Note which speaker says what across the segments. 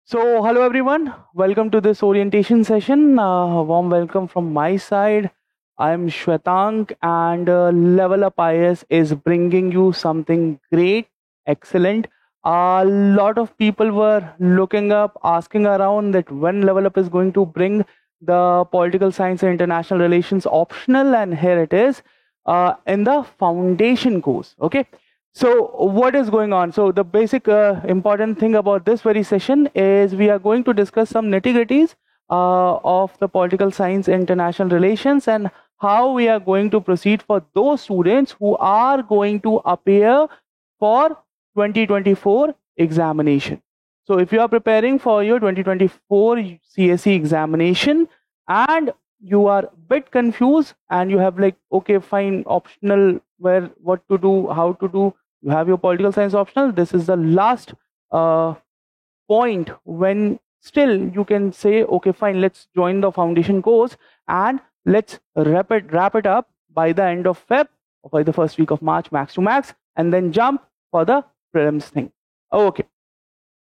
Speaker 1: So, hello everyone. Welcome to this orientation session. Warm welcome from my side. I'm Shwetank, and Level Up IS is bringing you something great, excellent. A lot of people were looking up, asking around that when Level Up is going to bring the political science and international relations optional, and here it is in the foundation course. Okay, so what is going on? So the basic important thing about this very session is we are going to discuss some nitty-gritties of the political science international relations and how we are going to proceed for those students who are going to appear for 2024 examination. So if you are preparing for your 2024 CSE examination and you are a bit confused and you have like, okay, fine, optional, where, what to do, how to do, you have your political science optional. This is the last point when still you can say, okay, fine, let's join the foundation course and let's wrap it up by the end of Feb or by the first week of March, max to max, and then jump for the prelims thing. Okay.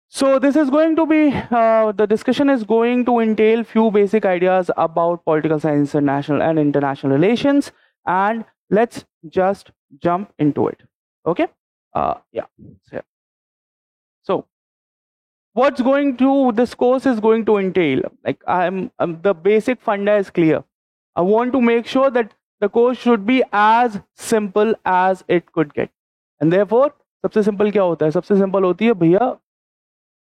Speaker 1: So this is going to be the discussion is going to entail few basic ideas about political science and national and international relations, and let's just jump into it. Okay. Yeah. So what's going to this course is going to entail, like I'm the basic funda is clear. I want to make sure that the course should be as simple as it could get, and therefore सबसे simple क्या होता है? सबसे simple होती है भैया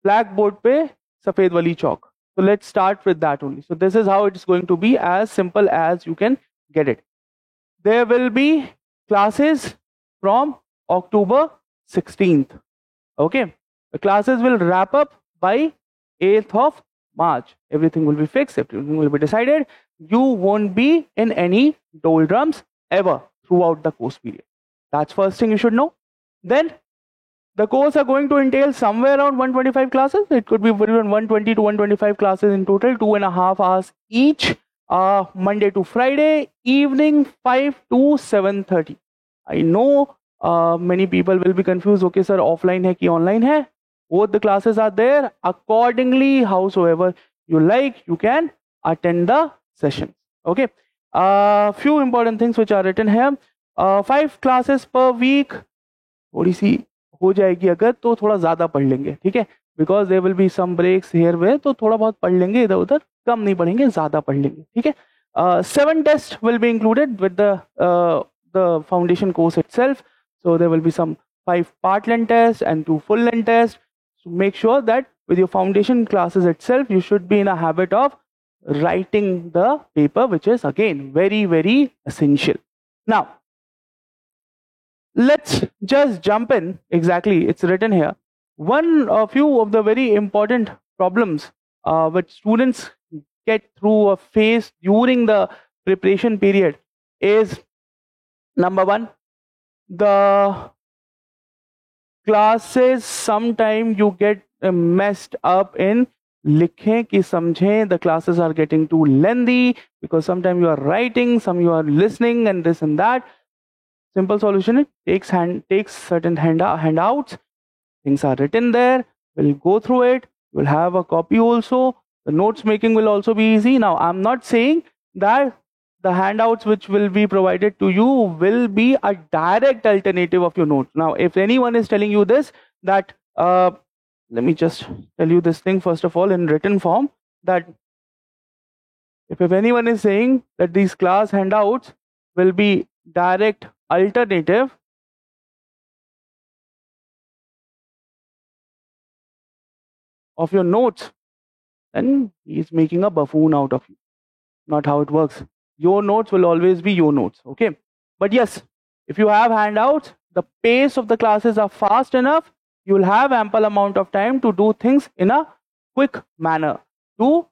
Speaker 1: black board पे सफेद वाली चौक. So let's start with that only. So this is how it's going to be, as simple as you can get it. There will be classes from October 16th. Okay, the classes will wrap up by 8th of March. Everything will be fixed, everything will be decided. You won't be in any doldrums ever throughout the course period. That's first thing you should know. Then the course are going to entail somewhere around 125 classes. It could be between 120 to 125 classes in total, 2.5 hours each, Monday to Friday, evening 5 to 7:30. I know many people will be confused. Okay, sir, offline hai ki online hai? Both the classes are there. Accordingly, howsoever you like, you can attend the session. Okay. Few important things which are written here. 5 classes per week. थोड़ी सी हो जाएगी अगर तो थोड़ा ज़्यादा पढ़ लेंगे, ठीक है, because there will be some breaks here way, तो थोड़ा बहुत पढ़ लेंगे इधर उधर, कम नहीं पढ़ेंगे, ज़्यादा पढ़ लेंगे, ठीक है. 7 tests will be included with the foundation course itself. So there will be some 5 part length tests and 2 full length tests. So make sure that with your foundation classes itself, you should be in a habit of writing the paper, which is again very, very essential. Now, let's just jump in. Exactly, it's written here. A few of the very important problems which students get through or face during the preparation period is, number one, the classes sometime you get messed up in लिखें कि समझें. The classes are getting too lengthy because sometimes you are writing, some you are listening, and this and that. Simple solution, takes certain handouts. Things are written there. We'll go through it. We'll have a copy also. The notes making will also be easy. Now, I'm not saying that the handouts which will be provided to you will be a direct alternative of your notes. Now, if anyone is telling you this, that let me just tell you this thing first of all in written form, that if anyone is saying that these class handouts will be direct alternative of your notes, then he's making a buffoon out of you. Not how it works. Your notes will always be your notes, okay? But yes, if you have handouts, the pace of the classes are fast enough, you will have ample amount of time to do things in a quick manner, to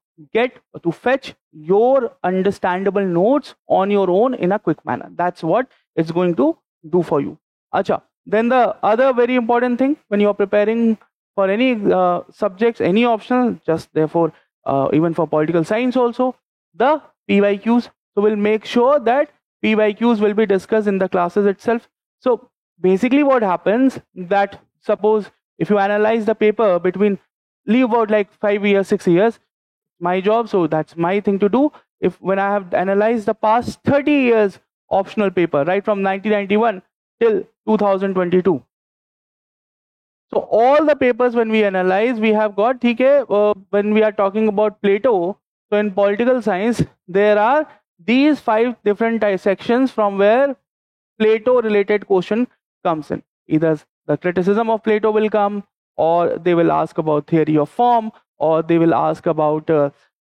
Speaker 1: fetch your understandable notes on your own in a quick manner. That's what it's going to do for you. Acha. Then the other very important thing when you are preparing for any subjects, any optional, just therefore even for political science also, the PYQs. So we'll make sure that PYQs will be discussed in the classes itself. So basically what happens, that suppose if you analyze the paper between leave out like 5 years, 6 years. My job, so that's my thing to do. If when I have analyzed the past 30 years optional paper, right from 1991 till 2022. So all the papers when we analyze, we have got, when we are talking about Plato, so in political science, there are these 5 different sections from where Plato related question comes in. Either the criticism of Plato will come, or they will ask about theory of form, or they will ask about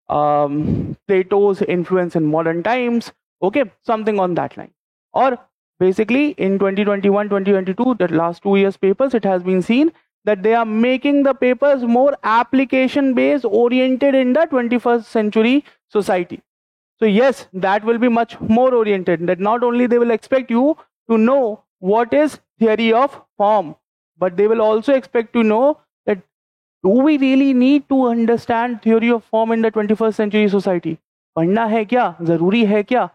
Speaker 1: Plato's influence in modern times. Okay, something on that line. Or basically in 2021, 2022, the last 2 years papers, it has been seen that they are making the papers more application based, oriented in the 21st century society. So yes, that will be much more oriented, that not only they will expect you to know what is theory of form, but they will also expect to know that do we really need to understand theory of form in the 21st century society? पढ़ना है क्या? ज़रूरी है क्या?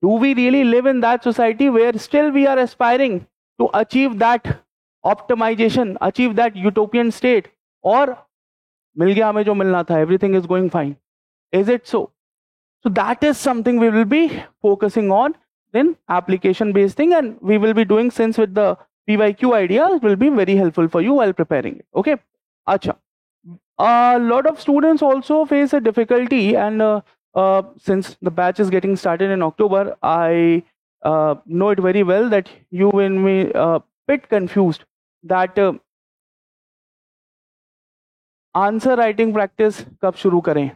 Speaker 1: Do we really live in that society where still we are aspiring to achieve that optimization, achieve that utopian state? Or मिल गया हमें जो मिलना था, everything is going fine? Is it so? So that is something we will be focusing on in application based thing, and we will be doing since with the PYQ idea will be very helpful for you while preparing it. Okay. Acha. A lot of students also face a difficulty, and since the batch is getting started in October, I know it very well that you will be a bit confused that answer writing practice कब शुरू करें.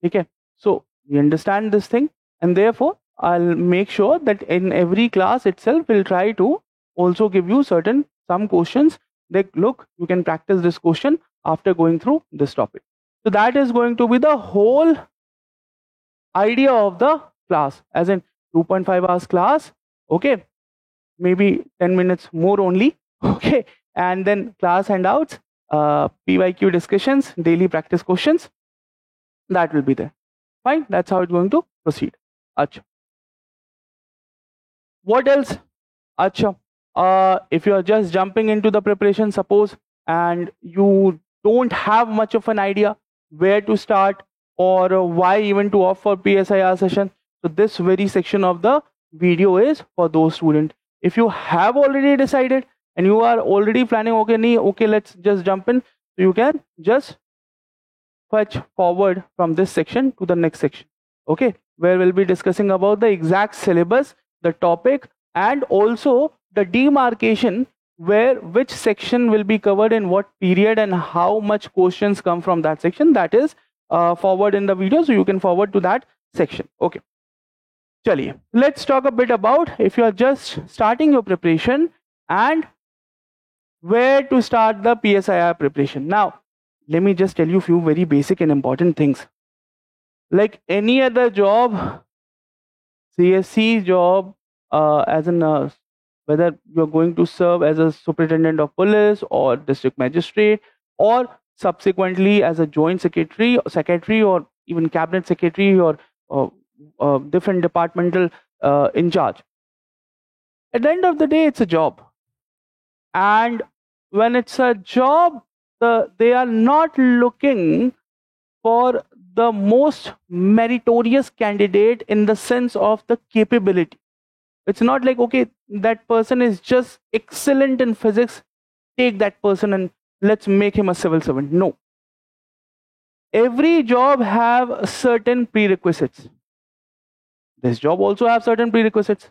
Speaker 1: Okay. So we understand this thing, and therefore I'll make sure that in every class itself we'll try to also give you some questions like, look, you can practice this question after going through this topic. So that is going to be the whole idea of the class, as in 2.5 hours class. Okay, maybe 10 minutes more only. Okay, and then class handouts, PYQ discussions, daily practice questions, that will be there. Fine, that's how it's going to proceed. Acha. What else? Acha. If you are just jumping into the preparation, suppose, and you don't have much of an idea where to start or why even to opt for PSIR session, so this very section of the video is for those students. If you have already decided and you are already planning, okay, let's just jump in, so you can just fetch forward from this section to the next section, okay, where we'll be discussing about the exact syllabus, the topic, and also the demarcation where which section will be covered in what period and how much questions come from that section. That is forward in the video, so you can forward to that section. Okay, chaliye, let's talk a bit about if you are just starting your preparation and where to start the PSIR preparation. Now let me just tell you a few very basic and important things. Like any other job, CSC job, as in whether you're going to serve as a superintendent of police or district magistrate, or subsequently as a joint secretary, or even cabinet secretary, or different departmental in charge. At the end of the day, it's a job. And when it's a job, they are not looking for the most meritorious candidate in the sense of the capability. It's not like, okay, that person is just excellent in physics, take that person and let's make him a civil servant. No. Every job have certain prerequisites. This job also have certain prerequisites.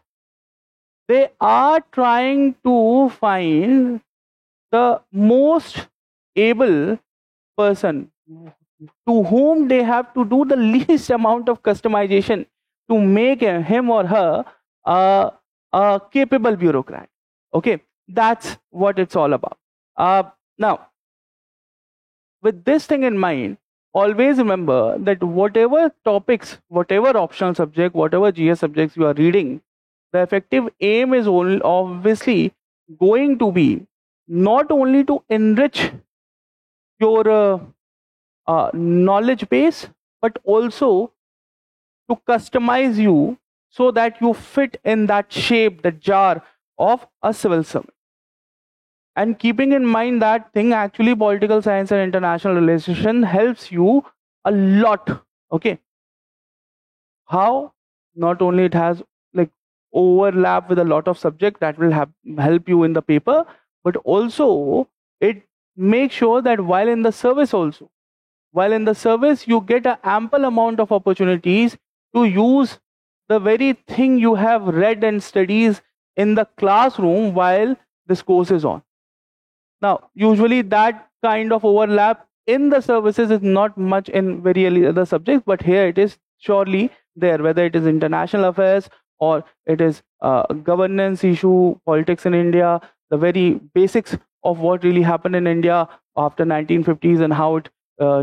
Speaker 1: They are trying to find the most able person to whom they have to do the least amount of customization to make him or her a capable bureaucrat. Okay, that's what it's all about. Now, with this thing in mind, always remember that whatever topics, whatever optional subject, whatever GS subjects you are reading, the effective aim is obviously going to be not only to enrich your knowledge base, but also to customize you so that you fit in that shape, that jar of a civil servant. And keeping in mind that thing, actually political science and international relation helps you a lot. Okay, how? Not only it has like overlap with a lot of subject that will help you in the paper, but also it makes sure that while in the service also, while in the service you get an ample amount of opportunities to use the very thing you have read and studies in the classroom while this course is on. Now, usually that kind of overlap in the services is not much in very other subjects, but here it is surely there, whether it is international affairs or it is governance issue, politics in India, the very basics of what really happened in India after 1950s and how it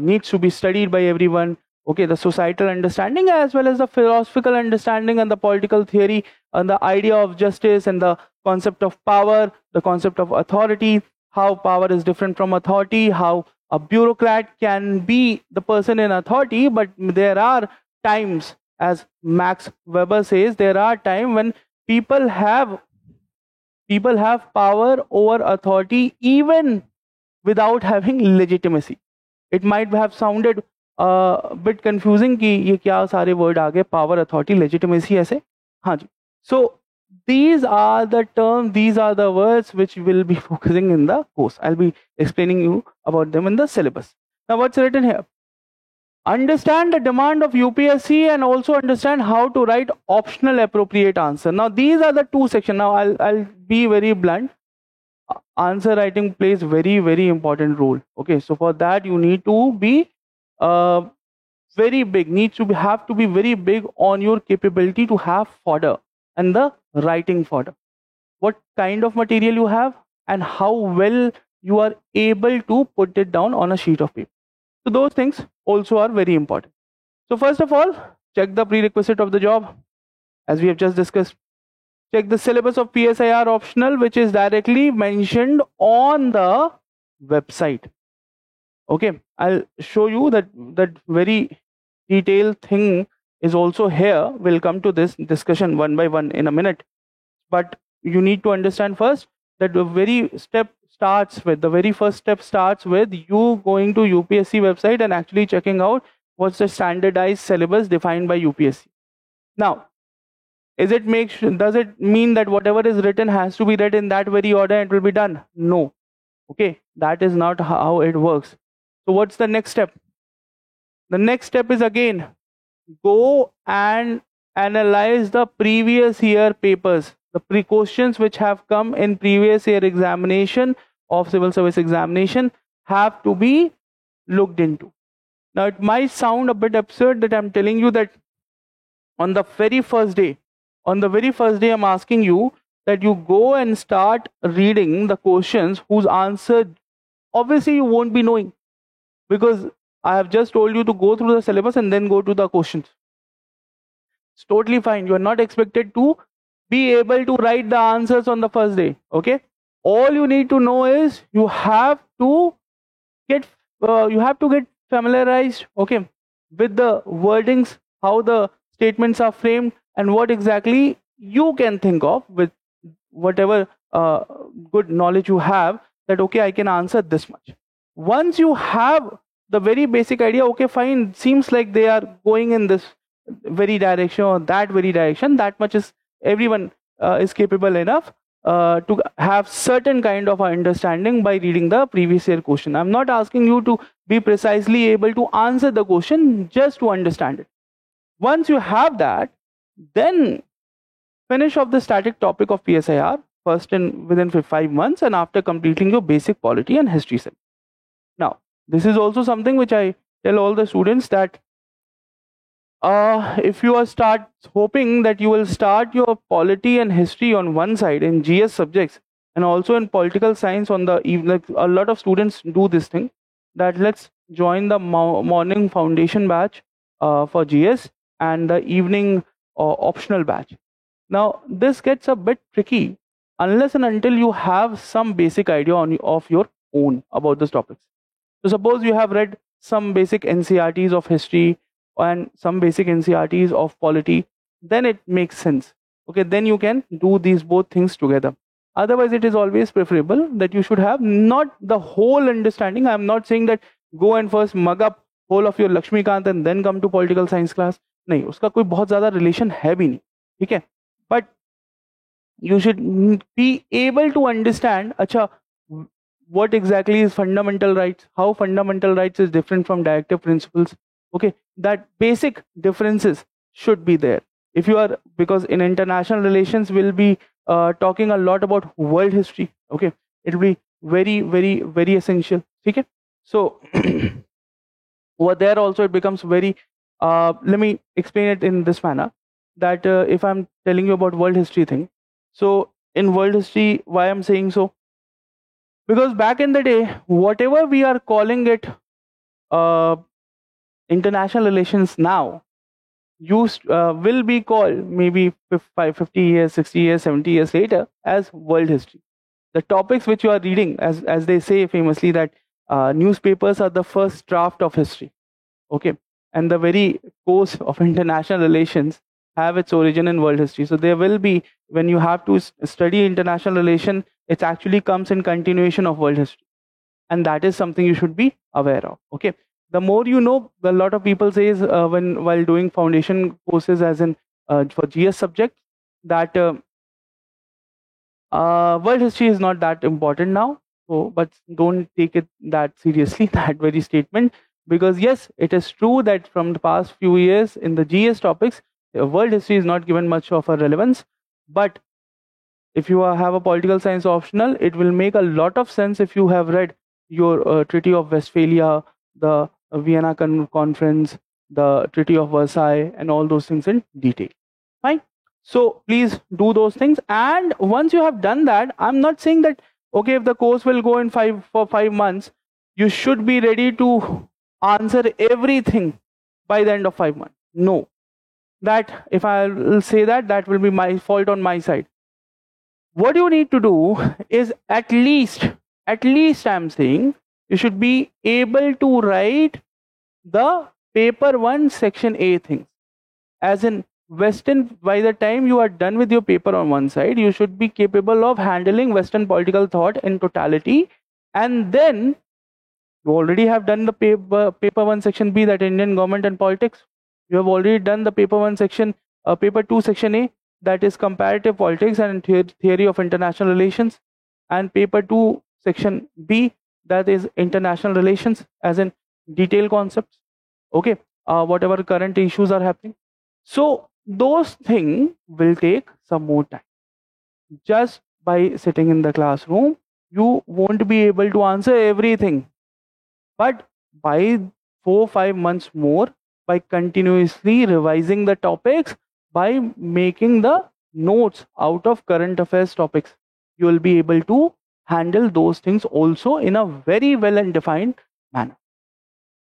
Speaker 1: needs to be studied by everyone. Okay, the societal understanding as well as the philosophical understanding and the political theory and the idea of justice and the concept of power, the concept of authority, how power is different from authority, how a bureaucrat can be the person in authority, but there are times, as Max Weber says, there are times when people have power over authority even without having legitimacy. It might have sounded a bit confusing कि ये क्या सारे word आ गए, power, authority, legitimacy ऐसे. हाँ जी. So these are the terms, these are the words which will be focusing in the course. I'll be explaining you about them in the syllabus. Now what's written here? Understand the demand of UPSC and also understand how to write optional appropriate answer. Now these are the two sections. Now I'll be very blunt. Answer writing plays very important role. Okay, so for that you need to be very big, have to be very big on your capability to have fodder and the writing fodder. What kind of material you have and how well you are able to put it down on a sheet of paper. So those things also are very important. So first of all, check the prerequisite of the job, as we have just discussed. Check the syllabus of PSIR optional, which is directly mentioned on the website. Okay, I'll show you that very detailed thing is also here. We'll come to this discussion one by one in a minute. But you need to understand first that the very first step starts with you going to UPSC website and actually checking out what's the standardized syllabus defined by UPSC. Now, does it mean that whatever is written has to be read in that very order and it will be done? No. Okay, that is not how it works. So what's the next step? The next step is again go and analyze the previous year papers, the questions which have come in previous year examination of civil service examination have to be looked into. Now it might sound a bit absurd that I'm telling you that on the very first day I'm asking you that you go and start reading the questions whose answer obviously you won't be knowing, because I have just told you to go through the syllabus and then go to the questions. It's totally fine. You are not expected to be able to write the answers on the first day. Okay, all you need to know is you have to get familiarized, okay, with the wordings, how the statements are framed, and what exactly you can think of with whatever good knowledge you have, that okay, I can answer this much. Once you have the very basic idea, okay, fine, seems like they are going in this very direction or that very direction, that much is everyone is capable enough to have certain kind of understanding by reading the previous year question. I'm not asking you to be precisely able to answer the question, just to understand it. Once you have that, then finish off the static topic of PSIR first within 5 months, and after completing your basic polity and history set. Now, this is also something which I tell all the students that if you are hoping that you will start your polity and history on one side in GS subjects and also in political science on the evening, like a lot of students do this thing, that let's join the morning foundation batch for GS and the evening optional batch. Now this gets a bit tricky unless and until you have some basic idea of your own about those topics. So suppose you have read some basic NCRTs of history and some basic NCRTs of polity, then it makes sense. Okay, then you can do these both things together. Otherwise, it is always preferable that you should have not the whole understanding. I'm not saying that go and first mug up whole of your Lakshmikant and then come to political science class. नहीं, उसका कोई बहुत ज़्यादा relation है भी नहीं, ठीक है? But you should be able to understand, अच्छा, what exactly is fundamental rights, how fundamental rights is different from directive principles. Okay, that basic differences should be there. If you are, because in international relations we'll be talking a lot about world history. Okay, it will be very, very, very essential. Okay, so over there also it becomes very. Let me explain it in this manner. That if I'm telling you about world history thing, so in world history, why I'm saying so? Because back in the day, whatever we are calling it international relations now, will be called maybe 50 years, 60 years, 70 years later as world history. The topics which you are reading, as they say famously, that newspapers are the first draft of history. Okay, and the very course of international relations have its origin in world history. So there will be, when you have to study international relation, it actually comes in continuation of world history, and that is something you should be aware of. Okay, the more you know, a lot of people says when while doing foundation courses, as in for GS subject, that world history is not that important now. So, but don't take it that seriously, that very statement, because yes, it is true that from the past few years in the GS topics, world history is not given much of a relevance. But if you have a political science optional, it will make a lot of sense if you have read your Treaty of Westphalia, the Vienna Conference, the Treaty of Versailles, and all those things in detail. Fine. So please do those things. And once you have done that, I'm not saying that, okay, if the course will go in for 5 months, you should be ready to answer everything by the end of 5 months. No. That if I will say that, that will be my fault on my side. What you need to do is at least I'm saying, you should be able to write the paper 1 section A things. As in Western, by the time you are done with your paper on one side, you should be capable of handling Western political thought in totality. And then you already have done the paper 1 section B, that Indian government and politics. You have already done the paper 1 section, paper 2 section A, that is comparative politics and theory of international relations, and paper 2 section B, that is international relations, as in detailed concepts. Okay, whatever current issues are happening. So those things will take some more time. Just by sitting in the classroom, you won't be able to answer everything. But by 4-5 months more, by continuously revising the topics, by making the notes out of current affairs topics, you will be able to handle those things also in a very well and defined manner.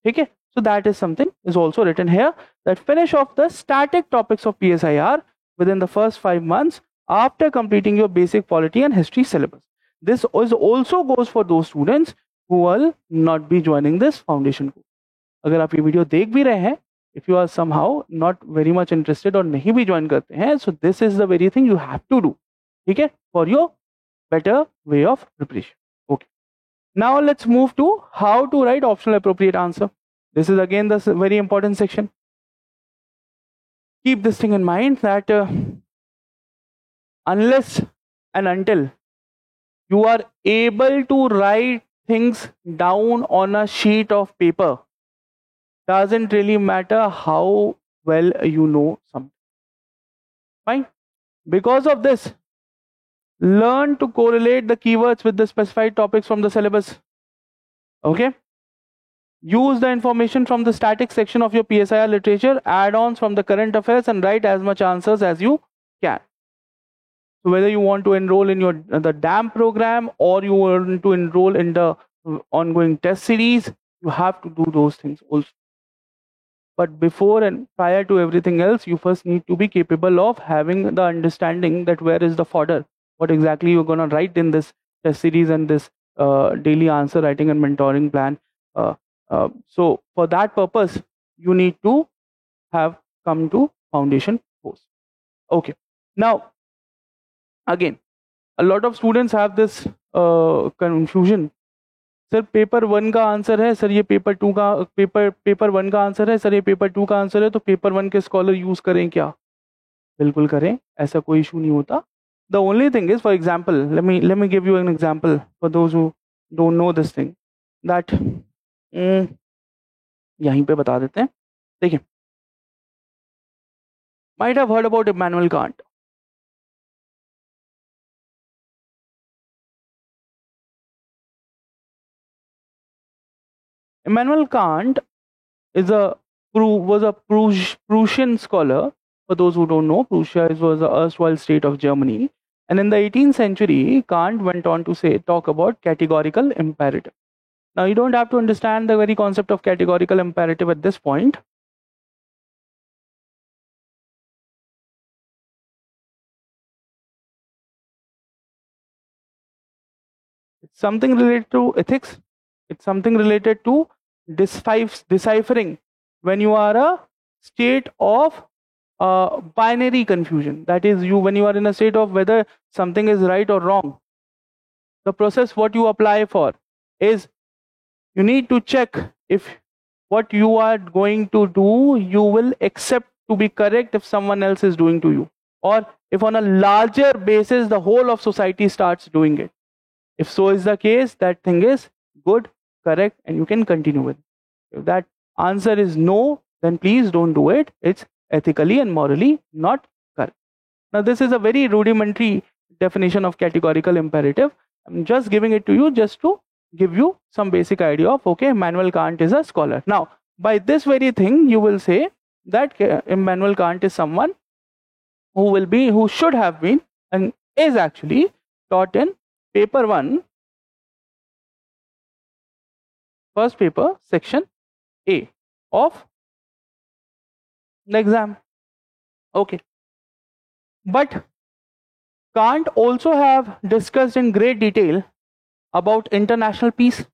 Speaker 1: Okay, so that is something is also written here, that finish off the static topics of PSIR within the first 5 months after completing your basic polity and history syllabus. This also goes for those students who will not be joining this foundation course. अगर आप ये video देख भी रहे हैं, if you are somehow not very much interested और नहीं भी join करते हैं, so this is the very thing you have to do, ठीक है, for your better way of preparation. Okay. Now let's move to how to write optional appropriate answer. This is again the very important section. Keep this thing in mind, that unless and until you are able to write things down on a sheet of paper, doesn't really matter how well you know something. Fine. Because of this, learn to correlate the keywords with the specified topics from the syllabus. Okay. Use the information from the static section of your PSIR literature, add-ons from the current affairs, and write as much answers as you can. So whether you want to enroll in the DAM program or you want to enroll in the ongoing test series, you have to do those things also. But before and prior to everything else, you first need to be capable of having the understanding that where is the fodder, what exactly you're going to write in this test series and this daily answer writing and mentoring plan. So for that purpose, you need to have come to foundation course. Okay. Now, again, a lot of students have this confusion. Sir paper 1 का answer है, sir ये paper 2 का paper 1 का answer है, sir ये paper 2 का answer है, तो पेपर 1 के स्कॉलर यूज करें क्या? बिल्कुल करें, ऐसा कोई इशू नहीं होता. The only thing is, for example, let me give you an example for those who don't know this thing, that यहीं पे बता देते हैं. देखिए, might have heard about Immanuel Kant. Immanuel Kant was a Prussian scholar. For those who don't know, Prussia was the erstwhile state of Germany. And in the 18th century, Kant went on to talk about categorical imperative. Now, you don't have to understand the very concept of categorical imperative at this point. It's something related to ethics. It's something related to deciphering when you are a state of binary confusion. That is, when you are in a state of whether something is right or wrong. The process what you apply for is, you need to check if what you are going to do you will accept to be correct if someone else is doing to you, or if on a larger basis the whole of society starts doing it. If so is the case, that thing is good, correct, and you can continue with it. If that answer is no, then please don't do it. It's ethically and morally not correct. Now, this is a very rudimentary definition of categorical imperative. I'm just giving it to you just to give you some basic idea of, okay, Immanuel Kant is a scholar. Now, by this very thing, you will say that Immanuel Kant is someone who should have been and is actually taught in paper 1, first paper, section A of the exam. Okay. But Kant also have discussed in great detail about international peace.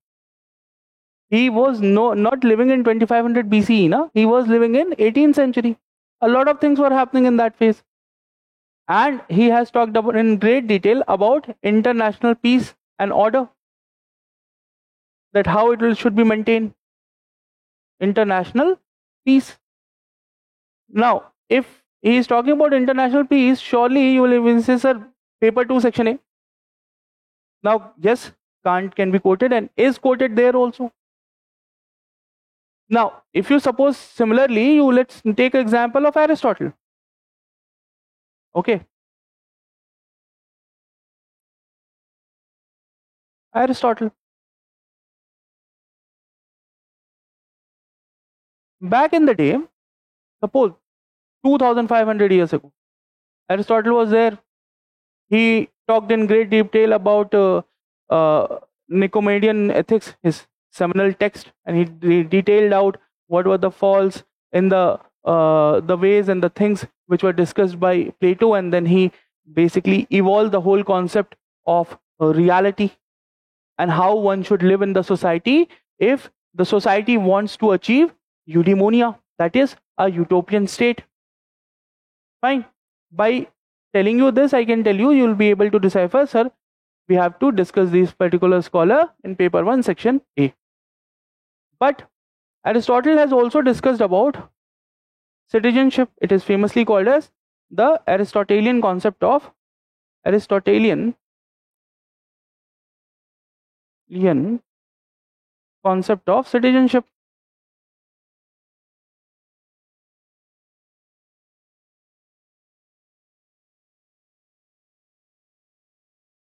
Speaker 1: He was not living in 2500 BCE, na? He was living in 18th century. A lot of things were happening in that phase. And he has talked about in great detail about international peace and order, that how it should be maintained. International peace. Now, if he is talking about international peace, surely you will even say, sir, paper 2, section A. Now, yes, Kant can be quoted and is quoted there also. Now, if you suppose similarly, let's take an example of Aristotle. Okay. Aristotle. Back in the day, suppose 2500 years ago, Aristotle was there. He talked in great detail about Nicomachean Ethics, his seminal text, and he detailed out what were the faults in the ways and the things which were discussed by Plato, and then he basically evolved the whole concept of reality and how one should live in the society if the society wants to achieve eudaimonia, that is a utopian state. Fine. By telling you this, I can tell you, you'll be able to decipher, sir, we have to discuss this particular scholar in paper 1, section A. But Aristotle has also discussed about citizenship. It is famously called as the Aristotelian concept of citizenship.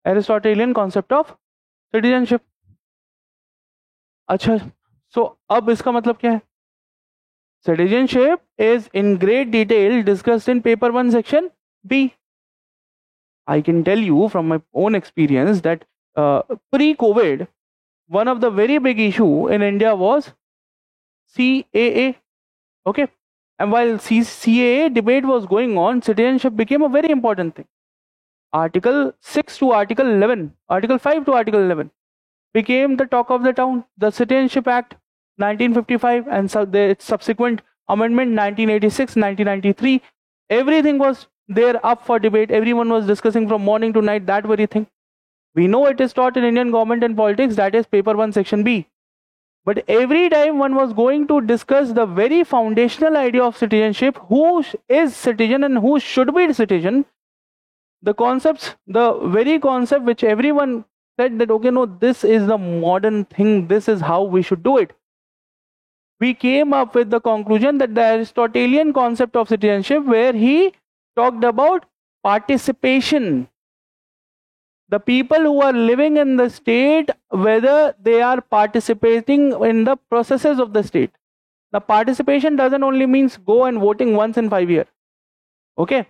Speaker 1: Aristotelian concept of citizenship. अच्छा, so अब इसका मतलब क्या है? Citizenship is in great detail discussed in paper 1, section B. I can tell you from my own experience that pre-COVID, one of the very big issue in India was CAA. Okay, and while CAA debate was going on, citizenship became a very important thing. Article 6 to Article 11, Article 5 to Article 11 became the talk of the town. The Citizenship Act 1955 and its subsequent amendment 1986, 1993, everything was there up for debate. Everyone was discussing from morning to night that very thing. We know it is taught in Indian government and politics, that is paper 1 section B. But every time one was going to discuss the very foundational idea of citizenship, who is citizen and who should be citizen, the concepts, the very concept which everyone said that, okay, no, this is the modern thing, this is how we should do it. We came up with the conclusion that the Aristotelian concept of citizenship, where he talked about participation. The people who are living in the state, whether they are participating in the processes of the state. The participation doesn't only means go and voting once in 5 years. Okay?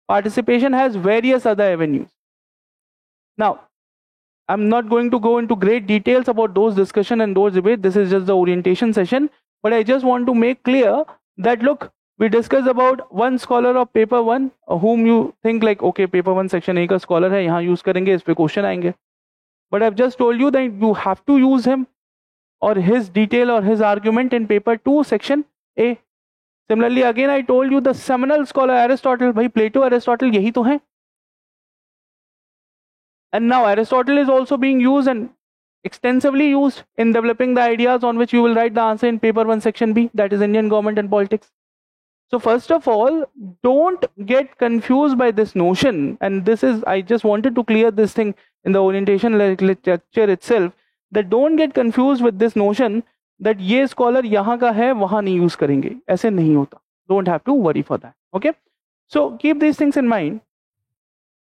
Speaker 1: Participation has various other avenues. Now, I'm not going to go into great details about those discussion and those debates. This is just the orientation session. But I just want to make clear that, look, we discussed about one scholar of paper 1, whom you think like, okay, paper 1 section A का scholar है, यहाँ use करेंगे, इस पे question आएंगे. But I've just told you that you have to use him or his detail or his argument in paper 2 section A. Similarly, again I told you the seminal scholar Aristotle, भाई Plato, Aristotle यही तो हैं. And now Aristotle is also being used and extensively used in developing the ideas on which you will write the answer in paper 1 section B, that is Indian government and politics. So first of all, don't get confused by this notion, and this is, I just wanted to clear this thing in the orientation lecture itself, that don't get confused with this notion that ये scholar यहाँ का है वहाँ नहीं use करेंगे, ऐसे नहीं होता. Don't have to worry for that. Okay, so keep these things in mind.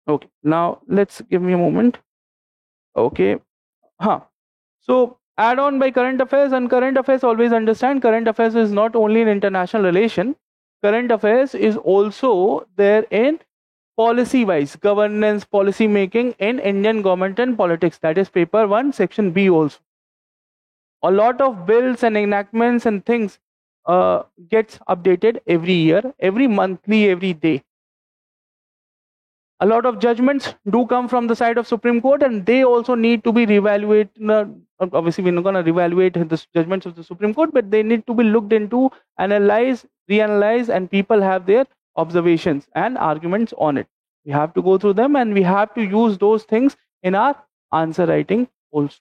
Speaker 1: Okay, now let's give me a moment. Okay, so add on by current affairs, and current affairs, always understand current affairs is not only an international relation. Current affairs is also there in policy wise, governance, policy making in Indian government and politics, that is paper 1 section B also. A lot of bills and enactments and things gets updated every year, every monthly, every day. A lot of judgments do come from the side of Supreme Court, and they also need to be reevaluated. Obviously, we're not going to reevaluate the judgments of the Supreme Court, but they need to be looked into, analyzed, reanalyzed, and people have their observations and arguments on it. We have to go through them, and we have to use those things in our answer writing also.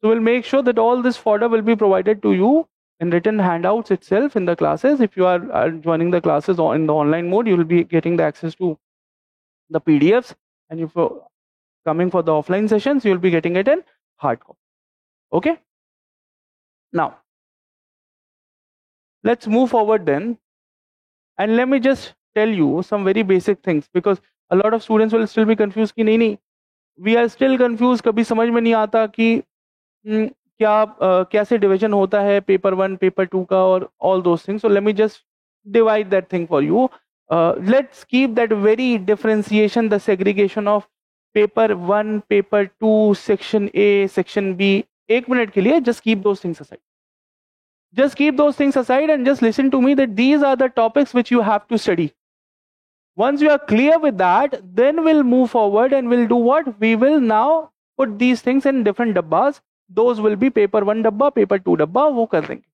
Speaker 1: So we'll make sure that all this fodder will be provided to you in written handouts itself in the classes. If you are joining the classes in the online mode, you will be getting the access to the PDFs, and if you're coming for the offline sessions, you will be getting it in hard copy. Okay, now let's move forward then, and let me just tell you some very basic things, because a lot of students will still be confused कि नहीं, we are still confused, कभी समझ में नहीं आता कि क्या कैसे division होता है paper 1 paper 2 का और all those things. So let me just divide that thing for you. Let's keep that very differentiation, the segregation of paper 1, paper 2, section A, section B. 1 minute के लिए, just keep those things aside. Just keep those things aside and just listen to me that these are the topics which you have to study. Once you are clear with that, then we'll move forward and we'll do what? We will now put these things in different dabbas. Those will be paper 1 dabba, paper 2 dabba, वो कर देंगे.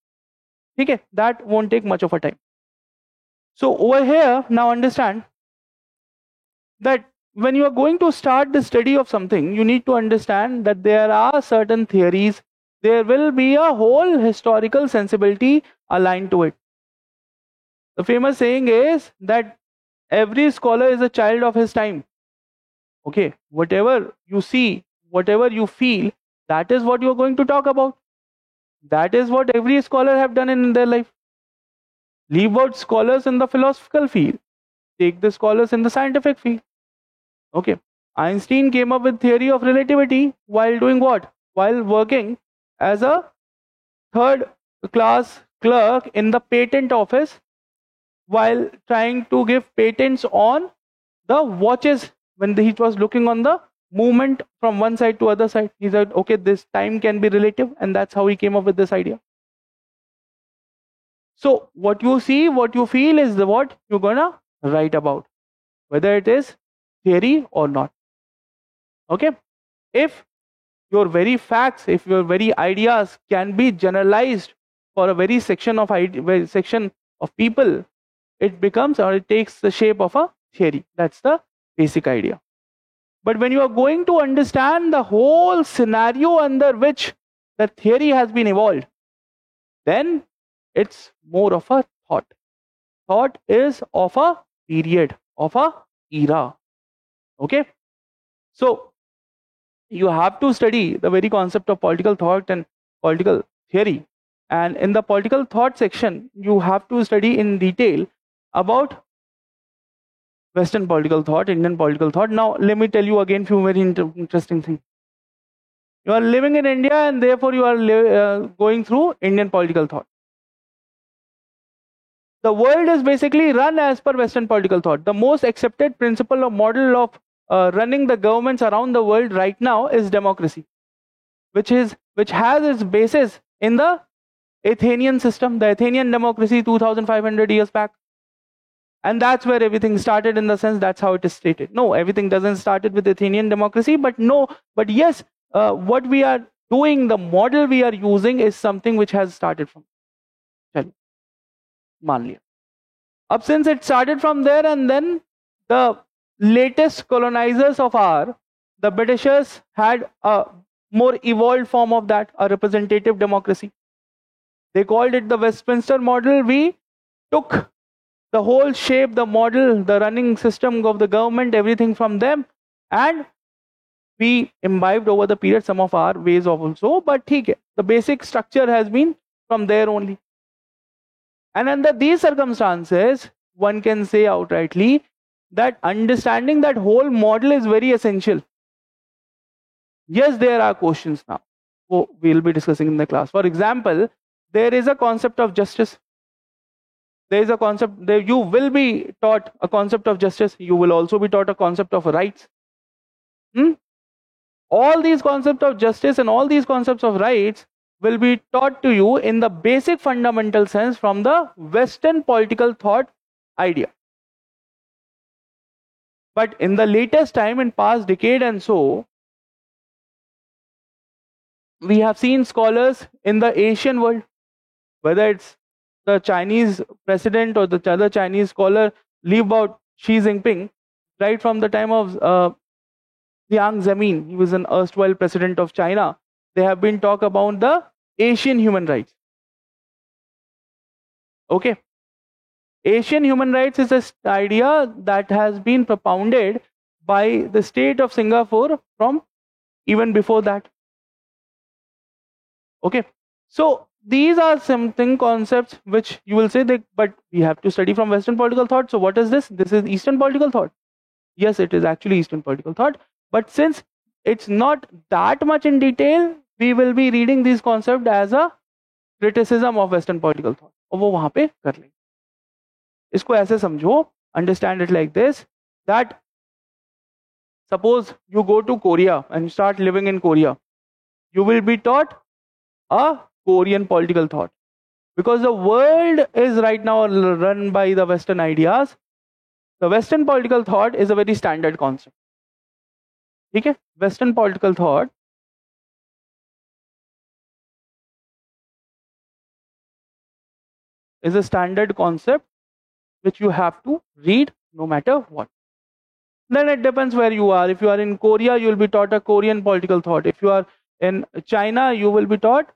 Speaker 1: ठीक है? That won't take much of a time. So over here, now understand that when you are going to start the study of something, you need to understand that there are certain theories, there will be a whole historical sensibility aligned to it. The famous saying is that every scholar is a child of his time. Okay, whatever you see, whatever you feel, that is what you are going to talk about. That is what every scholar have done in their life. Leave out scholars in the philosophical field. Take the scholars in the scientific field. Okay. Einstein came up with theory of relativity while doing what? While working as a third class clerk in the patent office, while trying to give patents on the watches when he was looking on the movement from one side to other side. He said, okay, this time can be relative, and that's how he came up with this idea. So what you see, what you feel is what you're gonna write about, whether it is theory or not. Okay, if your very facts, if your very ideas can be generalized for a very section of people, it becomes, or it takes the shape of a theory. That's the basic idea. But when you are going to understand the whole scenario under which the theory has been evolved, then it's more of a thought. Thought is of a period, of a era. Okay? So you have to study the very concept of political thought and political theory. And in the political thought section, you have to study in detail about Western political thought, Indian political thought. Now, let me tell you again few very interesting things. You are living in India and therefore you are going through Indian political thought. The world is basically run as per Western political thought. The most accepted principle or model of running the governments around the world right now is democracy, which has its basis in the Athenian system, the Athenian democracy 2500 years back. And that's where everything started, in the sense that's how it is stated. No, everything doesn't started with Athenian democracy, but yes, what we are doing, the model we are using is something which has started from. मान लिया. Up since it started from there, and then the latest colonizers of the Britishers had a more evolved form of that, a representative democracy. They called it the Westminster model. We took the whole shape, the model, the running system of the government, everything from them, and we imbibed over the period some of our ways of also. But the basic structure has been from there only. And under these circumstances, one can say outrightly that understanding that whole model is very essential. Yes, there are questions now. We'll be discussing in the class. For example, there is a concept of justice. There is a concept, you will be taught a concept of justice. You will also be taught a concept of rights. All these concepts of justice and all these concepts of rights will be taught to you in the basic fundamental sense from the Western political thought idea. But in the latest time, in past decade and so, we have seen scholars in the Asian world, whether it's the Chinese president or the other Chinese scholar, leave out Xi Jinping, right from the time of Jiang Zemin, he was an erstwhile president of China. They have been talk about the Asian human rights. Okay. Asian human rights is an idea that has been propounded by the state of Singapore from even before that. Okay. So these are something concepts which you will say that, but we have to study from Western political thought. So what is this? This is Eastern political thought. Yes, it is actually Eastern political thought. But since it's not that much in detail, we will be reading these concepts as a criticism of Western political thought. और वो वहाँ पे कर लेंगे. इसको ऐसे समझो, understand it like this, that suppose you go to Korea and start living in Korea, you will be taught a Korean political thought. Because the world is right now run by the Western ideas, the Western political thought is a very standard concept. Okay? Western political thought is a standard concept which you have to read no matter what. Then it depends where you are. If you are in Korea, you will be taught a Korean political thought. If you are in China, you will be taught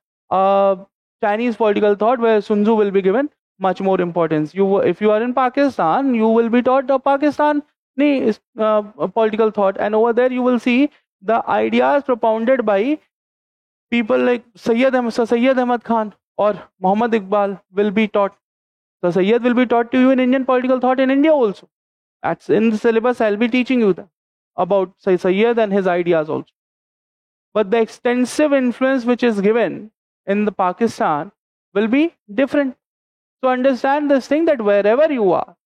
Speaker 1: Chinese political thought, where Sun Tzu will be given much more importance. If you are in Pakistan, you will be taught a Pakistani political thought, and over there you will see the ideas propounded by people like Sayyid Ahmad Khan or Muhammad Iqbal will be taught. So Sayyid will be taught to you in Indian political thought in India also. That's in the syllabus. I'll be teaching you that about Sayyid and his ideas also. But the extensive influence which is given in the Pakistan will be different. So understand this thing, that wherever you are,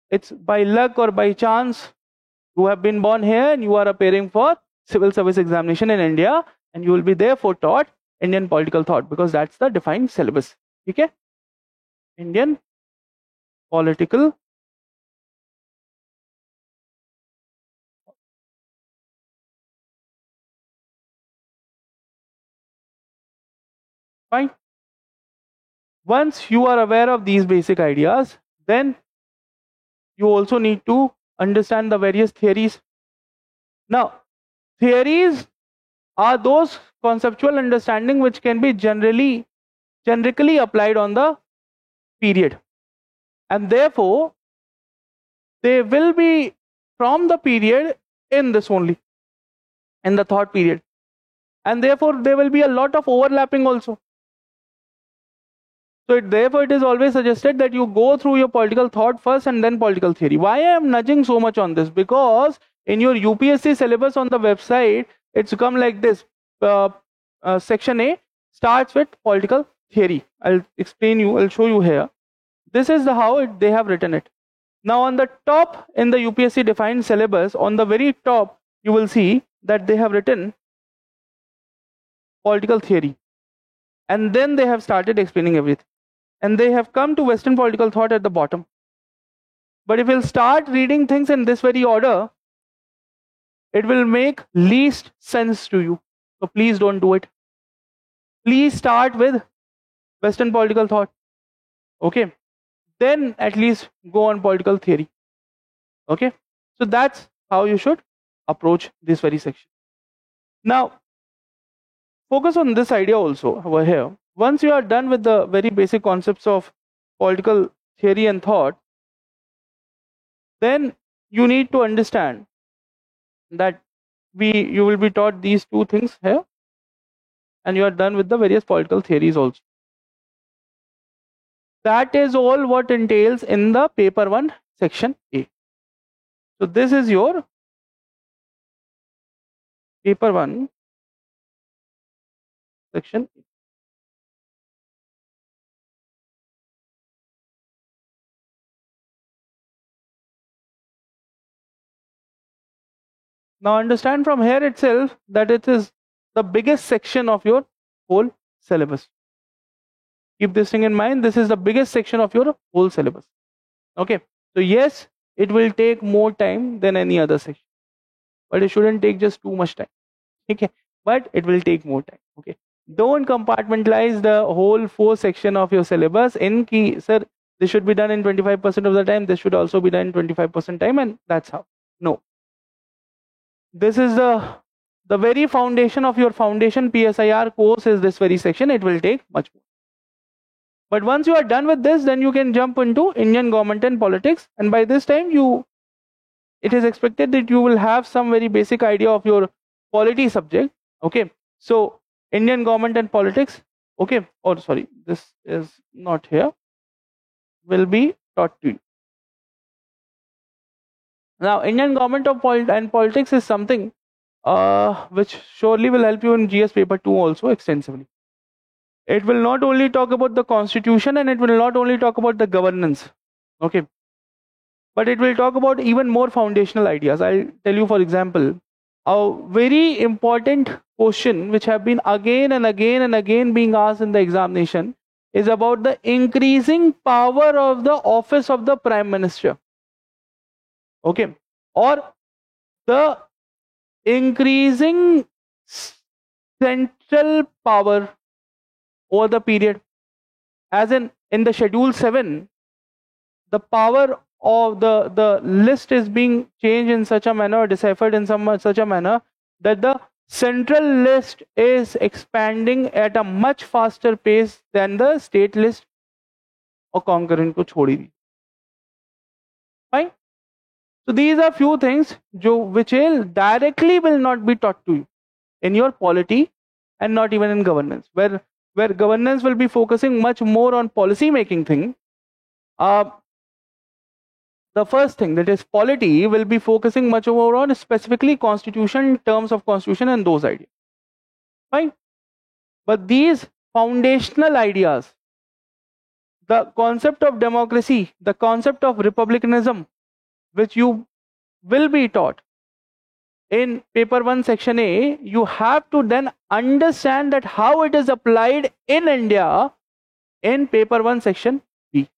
Speaker 1: it's by luck or by chance you have been born here and you are appearing for civil service examination in India, and you will be therefore taught Indian political thought, because that's the defined syllabus. Okay? Indian political . Fine. Once you are aware of these basic ideas, then you also need to understand the various theories. Now, theories are those conceptual understanding which can be generically applied on the period, and therefore they will be from the period in this only, in the thought period, and therefore there will be a lot of overlapping also. So therefore it is always suggested that you go through your political thought first and then political theory. Why I am nudging so much on this? Because in your UPSC syllabus on the website, it's come like this. Section A starts with political theory. I'll show you here. This is they have written it. Now on the top in the UPSC defined syllabus, on the very top, you will see that they have written political theory. And then they have started explaining everything. And they have come to Western political thought at the bottom. But if you'll start reading things in this very order, it will make least sense to you. So please don't do it. Please start with Western political thought. Okay. Then at least go on political theory. Okay. So that's how you should approach this very section. Now, focus on this idea also over here. Once you are done with the very basic concepts of political theory and thought, then you need to understand that you will be taught these two things here, and you are done with the various political theories also. That is all what entails in the paper 1 section A. So this is your paper 1 section A. Now understand from here itself that it is the biggest section of your whole syllabus. Keep this thing in mind. This is the biggest section of your whole syllabus. Okay. So yes, it will take more time than any other section, but it shouldn't take just too much time. Okay. But it will take more time. Okay. Don't compartmentalize the whole 4 section of your syllabus in key, sir, this should be done in 25% of the time. This should also be done in 25% time, and that's how. No. This is the very foundation of your foundation PSIR course is this very section. It will take much more. But once you are done with this, then you can jump into Indian government and politics, and by this time it is expected that you will have some very basic idea of your polity subject. Okay, so Indian government and politics, okay, or sorry, this is not here, will be taught to you. Now Indian government and politics is something which surely will help you in GS paper 2 also extensively. It will not only talk about the constitution, and it will not only talk about the governance, okay, but it will talk about even more foundational ideas. I'll tell you, for example, a very important question which have been again and again and again being asked in the examination is about the increasing power of the office of the Prime Minister, okay, or the increasing central power over the period. As in the schedule 7, the power of the list is being changed in such a manner, or deciphered in such a manner, that the central list is expanding at a much faster pace than the state list or concurrent ko chhodi di. Fine. So these are few things which directly will not be taught to you in your polity, and not even in governance, where governance will be focusing much more on policy making thing. The first thing, that is polity, will be focusing much more on specifically constitution, terms of constitution, and those ideas. Fine. But these foundational ideas, the concept of democracy, the concept of republicanism, which you will be taught in paper 1 section A, you have to then understand that how it is applied in India in paper 1 section B.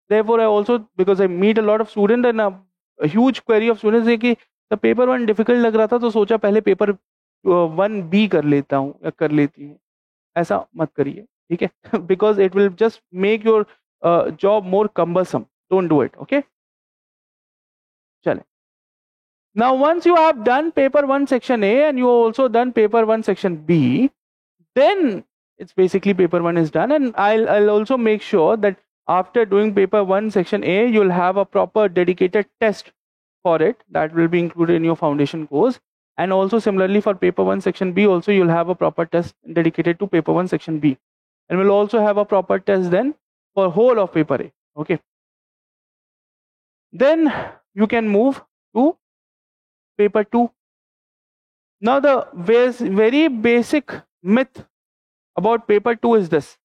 Speaker 1: Therefore, I also, because I meet a lot of students, and a huge query of students है कि the paper 1 difficult लग रहा था, तो सोचा पहले paper 1B कर लेता हूँ या कर लेती हूँ. ऐसा मत करिए, ठीक है? Because it will just make your job more cumbersome. Don't do it, okay? चलें. Now, once you have done paper 1 section A and you also done paper 1 section B, then it's basically paper 1 is done. And I'll also make sure that after doing paper 1 section A, you'll have a proper dedicated test for it that will be included in your foundation course. And also similarly for paper 1 section B, also you'll have a proper test dedicated to paper 1 section B. And we'll also have a proper test then for whole of paper A. Okay. Then you can move to paper 2. Now the very basic myth about paper 2 is this,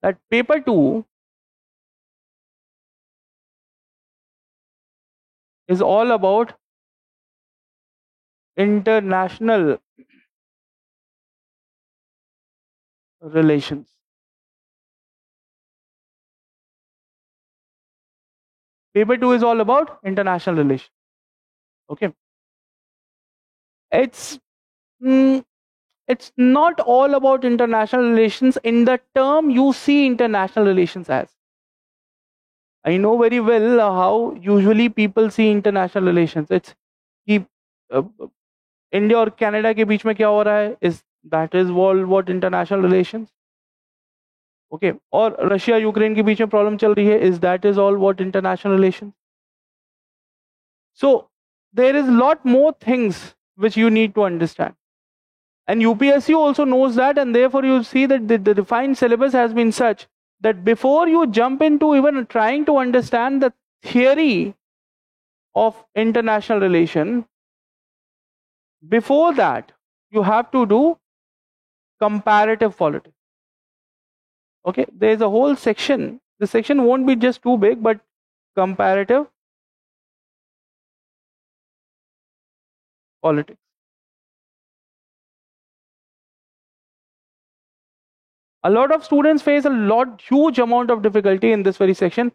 Speaker 1: that paper 2 is all about international relations. Paper 2 is all about international relations. Okay. It's not all about international relations in the term you see international relations as. I know very well how usually people see international relations. It's कि India और Canada के बीच में क्या हो रहा है, is that is what international relations. Okay, और Russia Ukraine के बीच में प्रॉब्लम चल रही है, is that is all what international relations. So there is lot more things which you need to understand. And UPSC also knows that, and therefore you see that the defined syllabus has been such that before you jump into even trying to understand the theory of international relation, before that you have to do comparative politics. Okay, there is a whole section. The section won't be just too big, but comparative politics. A lot of students face huge amount of difficulty in this very section,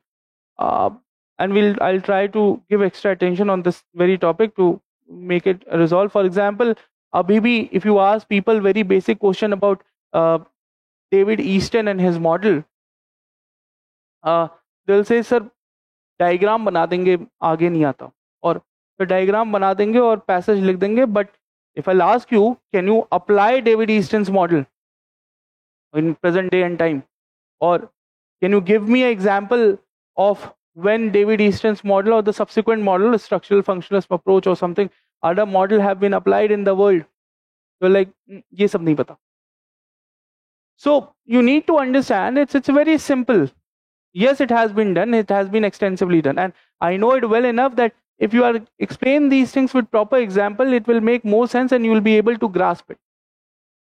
Speaker 1: and I'll try to give extra attention on this very topic to make it resolve. For example, Abhibi, if you ask people very basic question about David Easton and his model, they'll say, sir, diagram बना देंगे, आगे नहीं आता, और तो diagram बना देंगे और passage लिख देंगे, but if I'll ask you, can you apply David Easton's model in present day and time, or can you give me an example of when David Easton's model or the subsequent model, structural functionalist approach or something other model have been applied in the world? You're like, ये सब नहीं पता. So you need to understand it's very simple. Yes, it has been done, it has been extensively done, and I know it well enough that if you are explain these things with proper example, it will make more sense and you will be able to grasp it.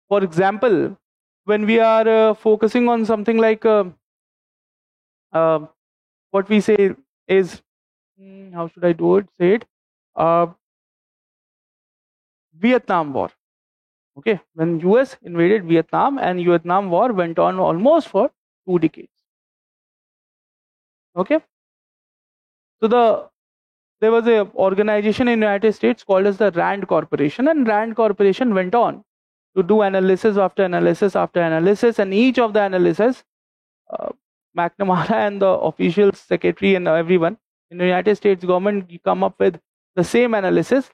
Speaker 1: For example, when we are focusing on something like what we say is, how should I say it? Vietnam War. Okay, when US invaded Vietnam, and Vietnam War went on almost for 2 decades. Okay, so there was a organization in the United States called as the Rand Corporation, and Rand Corporation went on to do analysis after analysis after analysis, and each of the analysis, McNamara and the official secretary and everyone in the United States government come up with the same analysis